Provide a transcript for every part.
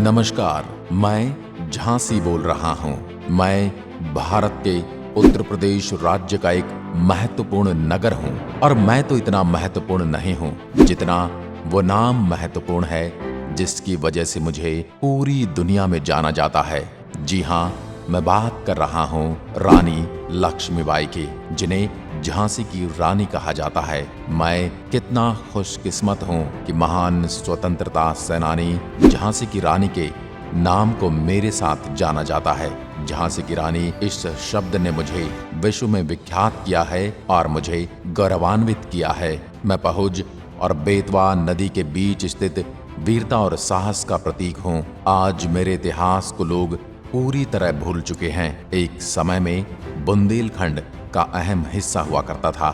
नमस्कार, मैं झांसी बोल रहा हूँ। मैं भारत के उत्तर प्रदेश राज्य का एक महत्वपूर्ण नगर हूँ और मैं तो इतना महत्वपूर्ण नहीं हूँ जितना वो नाम महत्वपूर्ण है जिसकी वजह से मुझे पूरी दुनिया में जाना जाता है। जी हाँ, मैं बात कर रहा हूँ रानी लक्ष्मीबाई की, जिन्हें झांसी की रानी कहा जाता है। मैं कितना खुशकिस्मत हूँ कि महान स्वतंत्रता सेनानी झांसी की रानी के नाम को मेरे साथ जाना जाता है। झांसी की रानी इस शब्द ने मुझे विश्व में विख्यात किया है और मुझे गौरवान्वित किया है। मैं पहुज और बेतवा नदी के बीच स्थित वीरता और साहस का प्रतीक हूँ। आज मेरे इतिहास को लोग पूरी तरह भूल चुके हैं। एक समय में बुंदेलखंड का अहम हिस्सा हुआ करता था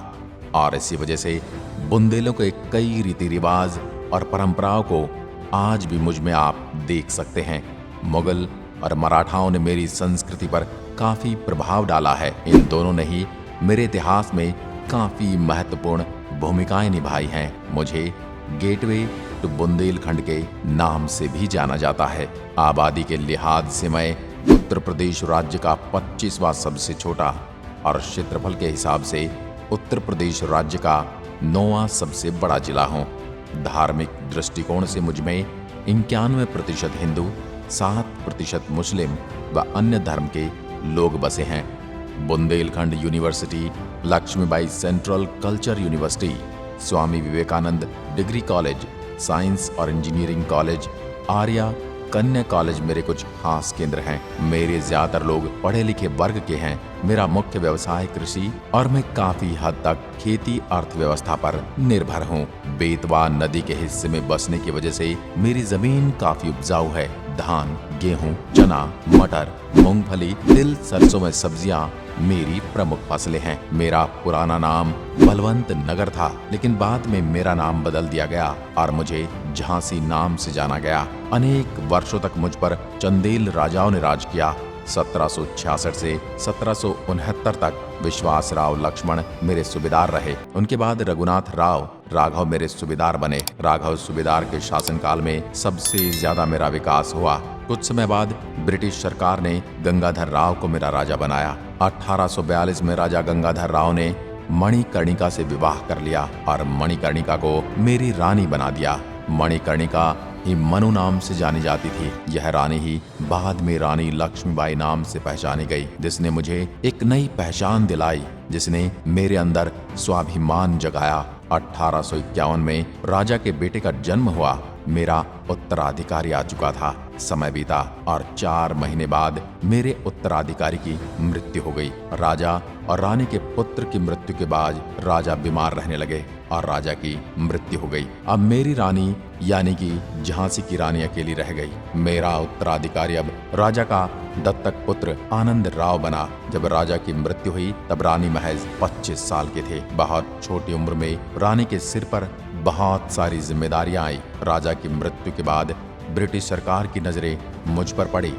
और इसी वजह से बुंदेलों के कई रीति रिवाज और परंपराओं को आज भी मुझ में आप देख सकते हैं। मुगल और मराठाओं ने मेरी संस्कृति पर काफी प्रभाव डाला है। इन दोनों ने ही मेरे इतिहास में काफी महत्वपूर्ण भूमिकाएं निभाई हैं। मुझे गेटवे टू बुंदेलखंड के नाम से भी जाना जाता है। आबादी के लिहाज से मैं उत्तर प्रदेश राज्य का 25वां सबसे छोटा और क्षेत्रफल के हिसाब से उत्तर प्रदेश राज्य का 9वां सबसे बड़ा जिला हूँ। धार्मिक दृष्टिकोण से मुझ में 91% हिंदू, 7% मुस्लिम व अन्य धर्म के लोग बसे हैं। Bundelkhand university, Laxmibai central culture university, Swami Vivekananda degree college, science और engineering college, Arya Kanya college मेरे कुछ खास केंद्र हैं। मेरे ज्यादातर लोग पढ़े लिखे वर्ग के हैं। मेरा मुख्य व्यवसाय कृषि और मैं काफी हद तक खेती अर्थव्यवस्था पर निर्भर हूँ। बेतवा नदी के हिस्से में बसने की वजह से मेरी जमीन काफी उपजाऊ है। धान, गेहूं, चना, मटर, मूंगफली, तिल, सरसों में सब्जियां मेरी प्रमुख फसलें हैं। मेरा पुराना नाम बलवंत नगर था, लेकिन बाद में मेरा नाम बदल दिया गया और मुझे झांसी नाम से जाना गया। अनेक वर्षों तक मुझ पर चंदेल राजाओं ने राज किया। 1766 से 1769 तक विश्वासराव लक्ष्मण मेरे सूबेदार रहे। उनके बाद रघुनाथ राव राघव मेरे सूबेदार बने। राघव सूबेदार के शासनकाल में सबसे ज्यादा मेरा विकास हुआ। कुछ समय बाद ब्रिटिश सरकार ने गंगाधर राव को मेरा राजा बनाया। 1842 में राजा गंगाधर राव ने मणिकर्णिका से विवाह कर लिया और मणिकर्णिका को मेरी रानी बना दिया। मणिकर्णिका ही मनु नाम से जानी जाती थी। यह रानी ही बाद में रानी लक्ष्मीबाई नाम से पहचानी गई, जिसने मुझे एक नई पहचान दिलाई, जिसने मेरे अंदर स्वाभिमान जगाया। 1851 में राजा के बेटे का जन्म हुआ। मेरा उत्तराधिकारी आ चुका था। समय बीता और 4 महीने बाद मेरे उत्तराधिकारी की मृत्यु हो गई। राजा और रानी के पुत्र की मृत्यु के बाद राजा बीमार रहने लगे और राजा की मृत्यु हो गई। अब मेरी रानी यानी कि झांसी की रानी अकेली रह गई। मेरा उत्तराधिकारी अब राजा का दत्तक पुत्र आनंद राव बना। जब राजा की मृत्यु हुई तब रानी महज 25 साल के थे। बहुत छोटी उम्र में रानी के सिर पर बहुत सारी जिम्मेदारियां आई। राजा की मृत्यु के बाद ब्रिटिश सरकार की नजरें मुझ पर पड़ी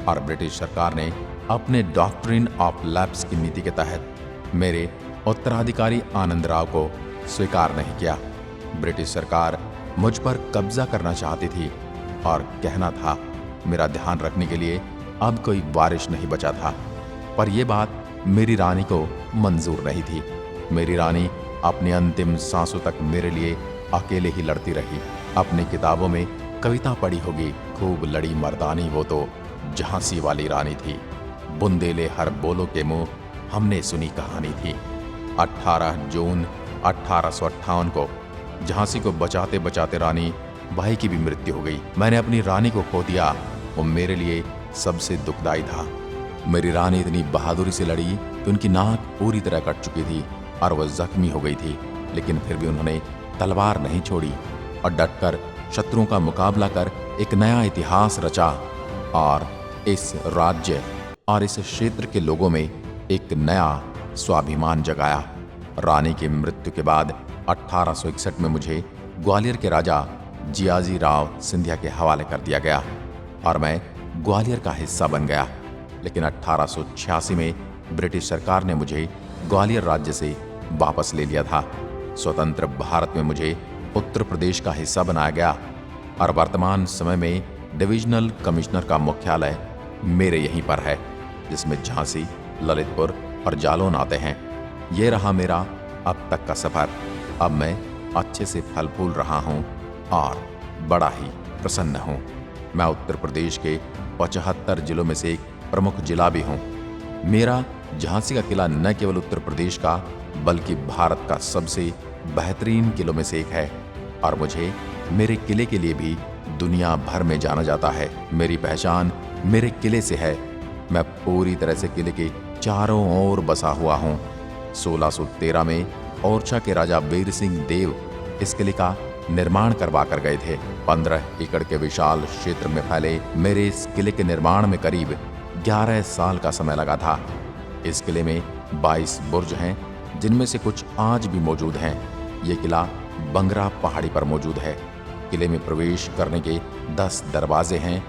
और ब्रिटिश सरकार ने अपने डॉक्ट्रिन ऑफ लैप्स की नीति के तहत मेरे उत्तराधिकारी आनंद राव को स्वीकार नहीं किया। ब्रिटिश सरकार मुझ पर कब्जा करना चाहती थी और कहना था मेरा ध्यान रखने के लिए अब कोई वारिश नहीं बचा था। पर यह बात मेरी रानी को मंजूर नहीं थी। मेरी रानी अपनी अंतिम सांसों तक मेरे लिए अकेले ही लड़ती रही। अपनी किताबों में कविता पढ़ी होगी, खूब लड़ी मर्दानी वो तो झांसी वाली रानी थी। बुंदेले हर बोलो के मुंह हमने सुनी कहानी थी। 18 जून 1858 को झांसी को बचाते बचाते रानी बाई की भी मृत्यु हो गई। मैंने अपनी रानी को खो दिया। वो मेरे लिए सबसे दुखदाई था। मेरी रानी इतनी बहादुरी से लड़ी कि उनकी नाक पूरी तरह कट चुकी थी और वह जख्मी हो गई थी, लेकिन फिर भी उन्होंने तलवार नहीं छोड़ी और डटकर शत्रुओं का मुकाबला कर एक नया इतिहास रचा और इस राज्य और इस क्षेत्र के लोगों में एक नया स्वाभिमान जगाया। रानी की मृत्यु के बाद 1861 में मुझे ग्वालियर के राजा जियाजी राव सिंधिया के हवाले कर दिया गया और मैं ग्वालियर का हिस्सा बन गया। लेकिन 1886 में ब्रिटिश सरकार ने मुझे ग्वालियर राज्य से वापस ले लिया था। स्वतंत्र भारत में मुझे उत्तर प्रदेश का हिस्सा बनाया गया और वर्तमान समय में डिविजनल कमिश्नर का मुख्यालय मेरे यहीं पर है, जिसमें झांसी, ललितपुर और जालौन आते हैं। ये रहा मेरा अब तक का सफर। अब मैं अच्छे से फल फूल रहा हूँ और बड़ा ही प्रसन्न हूँ। मैं उत्तर प्रदेश के 75 जिलों में से एक प्रमुख जिला भी हूँ। मेरा झांसी का किला न केवल उत्तर प्रदेश का बल्कि भारत का सबसे बेहतरीन किलों में से एक है और मुझे मेरे किले के लिए भी दुनिया भर में जाना जाता है। मेरी पहचान मेरे किले से है। मैं पूरी तरह से किले के चारों ओर बसा हुआ हूँ। 1613 में ओरछा के राजा वीर सिंह देव इस किले का निर्माण करवा कर गए थे। 15 एकड़ के विशाल क्षेत्र में फैले मेरे इस किले के निर्माण में करीब 11 साल का समय लगा था। इस किले में 22 बुर्ज हैं, जिनमें से कुछ आज भी मौजूद हैं। ये किला बंगरा पहाड़ी पर मौजूद है। किले में प्रवेश करने के 10 दरवाजे हैं।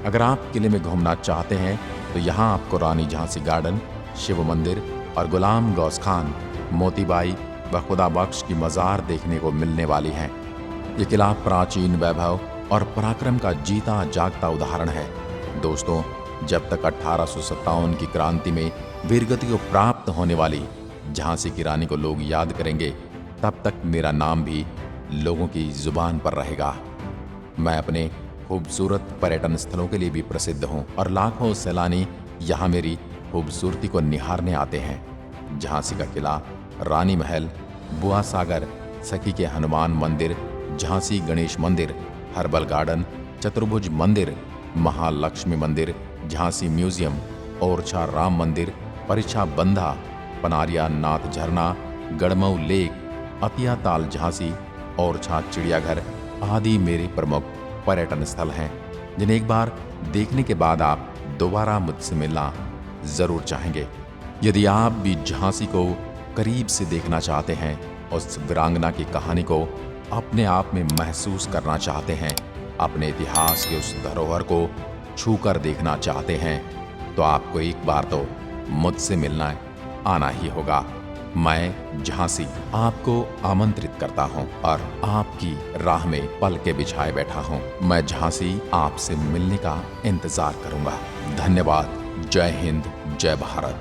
अगर आप किले में घूमना चाहते हैं तो यहाँ आपको रानी झांसी गार्डन, शिव मंदिर और गुलाम गौस खान, मोतीबाई व खुदा बख्श की मज़ार देखने को मिलने वाली हैं। ये किला प्राचीन वैभव और पराक्रम का जीता जागता उदाहरण है। दोस्तों, जब तक 1857 की क्रांति में वीरगति को प्राप्त होने वाली झांसी की रानी को लोग याद करेंगे, तब तक मेरा नाम भी लोगों की जुबान पर रहेगा। मैं अपने खूबसूरत पर्यटन स्थलों के लिए भी प्रसिद्ध हूँ और लाखों सैलानी यहाँ मेरी खूबसूरती को निहारने आते हैं। झांसी का किला, रानी महल, बुआ सागर, सखी के हनुमान मंदिर, झांसी गणेश मंदिर, हर्बल गार्डन, चतुर्भुज मंदिर, महालक्ष्मी मंदिर, झांसी म्यूजियम, ओरछा राम मंदिर, परिछा बंधा, पनारिया नाथ झरना, गढ़मऊ लेक, अतिया ताल झांसी, ओरछा चिड़ियाघर आदि मेरे प्रमुख पर्यटन स्थल हैं, जिन्हें एक बार देखने के बाद आप दोबारा मुझसे मिलना जरूर चाहेंगे। यदि आप भी झांसी को करीब से देखना चाहते हैं, उस वीरांगना की कहानी को अपने आप में महसूस करना चाहते हैं, अपने इतिहास के उस धरोहर को छूकर देखना चाहते हैं, तो आपको एक बार तो मुझसे मिलना आना ही होगा। मैं झांसी आपको आमंत्रित करता हूं और आपकी राह में पल के बिछाए बैठा हूं। मैं झांसी आपसे मिलने का इंतजार करूंगा। धन्यवाद। जय हिंद, जय भारत।